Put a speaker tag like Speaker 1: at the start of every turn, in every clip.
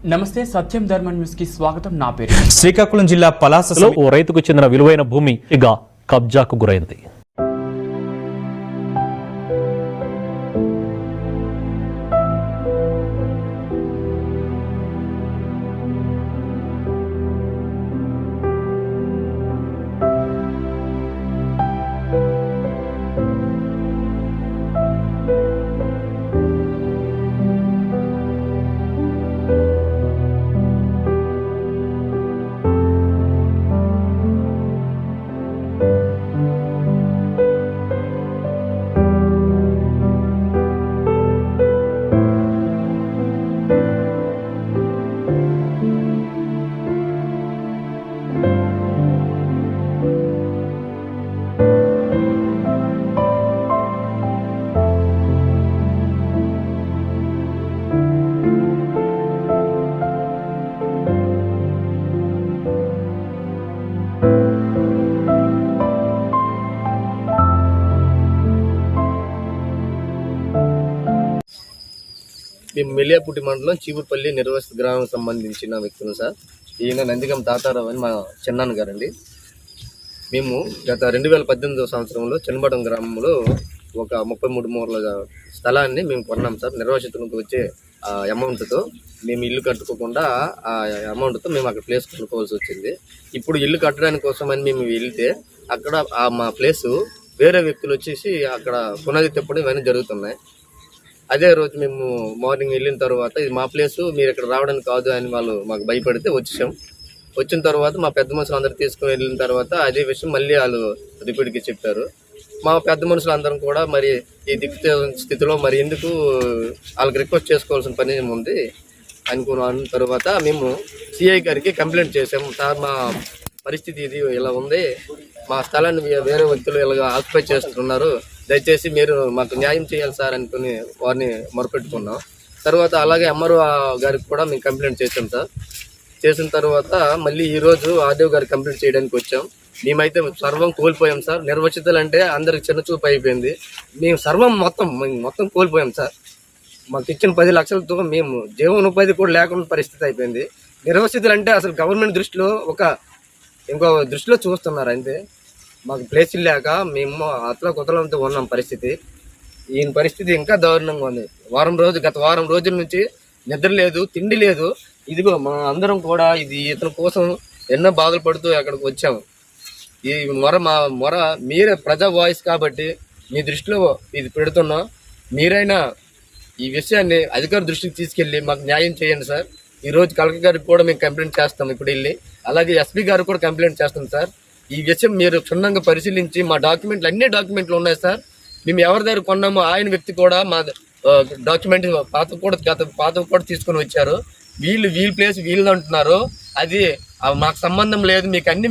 Speaker 1: నమస్తే, సత్యం ధర్మ న్యూస్ కి స్వాగతం. నా పేరు
Speaker 2: శ్రీకాకుళం జిల్లా పలాసలో
Speaker 3: ఓ రైతుకు చెందిన విలువైన భూమి ఇక కబ్జాకు గురైంది.
Speaker 4: మేము మెలియాపుట్టి మండలం చీపురుపల్లి నిర్వసిత గ్రామం సంబంధించిన వ్యక్తులు సార్. ఈయన నందిగం తాతారావు అని మా చిన్నాన్న గారండి. మేము గత 2018 సంవత్సరంలో చెన్నబడం గ్రామంలో ఒక 33 మూరల స్థలాన్ని మేము కొన్నాం సార్. నిర్వాసితులకు వచ్చే అమౌంట్తో మేము ఇల్లు కట్టుకోకుండా ఆ అమౌంట్తో మేము అక్కడ ప్లేస్ కొనుక్కోవాల్సి వచ్చింది. ఇప్పుడు ఇల్లు కట్టడానికి కోసమని మేము వెళ్తే అక్కడ మా ప్లేసు వేరే వ్యక్తులు వచ్చేసి అక్కడ పునాది తిప్పడం ఇవన్నీ జరుగుతున్నాయి. అదే రోజు మేము మార్నింగ్ వెళ్ళిన తర్వాత ఇది మా ప్లేసు, మీరు ఇక్కడ రావడానికి కాదు అని వాళ్ళు మాకు భయపడితే వచ్చాం. వచ్చిన తర్వాత మా పెద్ద మనుషులు అందరూ తీసుకుని వెళ్ళిన తర్వాత అదే విషయం మళ్ళీ వాళ్ళు రిపీట్కి చెప్పారు. మా పెద్ద మనుషులు అందరం కూడా మరి ఈ దిక్కు స్థితిలో మరి ఎందుకు వాళ్ళకి రిక్వెస్ట్ చేసుకోవాల్సిన పని ఉంది అనుకున్న తర్వాత మేము సిఐ గారికి కంప్లైంట్ చేసాము. సార్, మా పరిస్థితి ఇది ఇలా ఉంది, మా స్థలాన్ని వేరే వ్యక్తులు ఇలా ఆక్యుపై చేస్తున్నారు, దయచేసి మీరు మాకు న్యాయం చేయాలి సార్ అనుకుని వారిని మొరపెట్టుకున్నాం. తర్వాత అలాగే ఎంఆర్ఓ గారికి కూడా మేము కంప్లైంట్ చేసాం సార్. చేసిన తర్వాత మళ్ళీ ఈరోజు ఆర్డీఓ గారికి కంప్లైంట్ చేయడానికి వచ్చాం. మేమైతే సర్వం కోల్పోయాం సార్. నిర్వచితులు అంటే అందరికి చిన్న చూపు అయిపోయింది. మేము సర్వం మొత్తం కోల్పోయాం సార్. మాకు ఇచ్చిన 10 లక్షలతో మేము జీవనోపాధి కూడా లేకుండా పరిస్థితి అయిపోయింది. నిర్వచితులు అంటే అసలు గవర్నమెంట్ దృష్టిలో ఇంకో దృష్టిలో చూస్తున్నారు అంతే. మాకు ప్లేస్ లేక మేము అట్లా కుతలంతో ఉన్నాం పరిస్థితి. ఈయన పరిస్థితి ఇంకా దారుణంగా ఉంది. గత వారం రోజుల నుంచి నిద్ర లేదు, తిండి లేదు. ఇదిగో మా అందరం కూడా ఇతని కోసం ఎన్నో బాధలు పడుతూ అక్కడికి వచ్చాము. ఈ మొర మీరే ప్రజా వాయిస్ కాబట్టి మీ దృష్టిలో ఇది పెడుతున్నాం. మీరైనా ఈ విషయాన్ని అధికార దృష్టికి తీసుకెళ్ళి మాకు న్యాయం చేయండి సార్. ఈరోజు కలెక్టర్ గారికి కూడా మేము కంప్లైంట్ చేస్తాం ఇప్పుడు వెళ్ళి, అలాగే ఎస్పీ గారికి కూడా కంప్లైంట్ చేస్తాం సార్. ఈ విషయం మీరు క్షుణ్ణంగా పరిశీలించి మా అన్ని డాక్యుమెంట్లు ఉన్నాయి సార్. మేము ఎవరి దగ్గర కొన్నామో ఆయన వ్యక్తి కూడా మా డాక్యుమెంట్ పాత కూడా తీసుకొని వచ్చారు. వీళ్ళ ప్లేస్ వీళ్ళు అంటున్నారు. అది మాకు సంబంధం లేదు,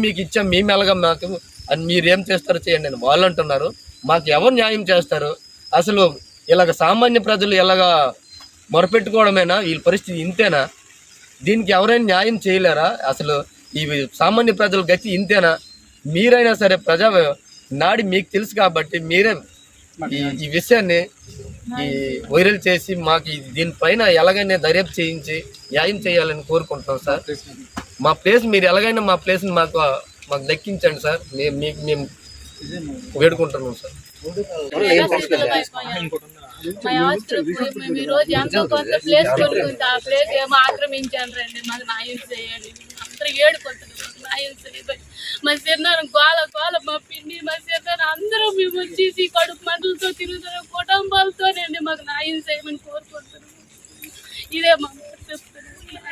Speaker 4: మీకు ఇచ్చాం, మేము ఎలాగా మాకు అని మీరు ఏం చేస్తారో చేయండి అని వాళ్ళు అంటున్నారు. మాకు ఎవరు న్యాయం చేస్తారు? అసలు ఇలాగ సామాన్య ప్రజలు ఎలాగా మొరపెట్టుకోవడమేనా? వీళ్ళ పరిస్థితి ఇంతేనా? దీనికి ఎవరైనా న్యాయం చేయలేరా? అసలు ఈ సామాన్య ప్రజల గతి ఇంతేనా? మీరైనా సరే ప్రజా నాడి మీకు తెలుసు కాబట్టి మీరే ఈ విషయాన్ని వైరల్ చేసి మాకు దీనిపైన ఎలాగైనా దర్యాప్తు చేయించి న్యాయం చేయాలని కోరుకుంటున్నాం సార్. మా ప్లేస్ మీరు ఎలాగైనా మా ప్లేస్ని మాకు దక్కించండి సార్. మేము వేడుకుంటున్నాం సార్.
Speaker 5: ఈ రోజు ఎంతో కొంత ప్లేస్ కొనుక్కుంటే ఆ ప్లేస్ ఏమో ఆక్రమించాను రండి, మాకు న్యాయం చేయండి. అందరూ ఏడుకుంటుంది, మాకు న్యాయం చేయండి. మా చిన్నారం కోల మా పిండి మా చిన్నారం అందరూ మేము వచ్చేసి కడుపు మంటలతో తిరుగుతున్నాం, కుటుంబాలతోనండి. మాకు న్యాయం చేయమని కోరుకుంటున్నాం. ఇదే మా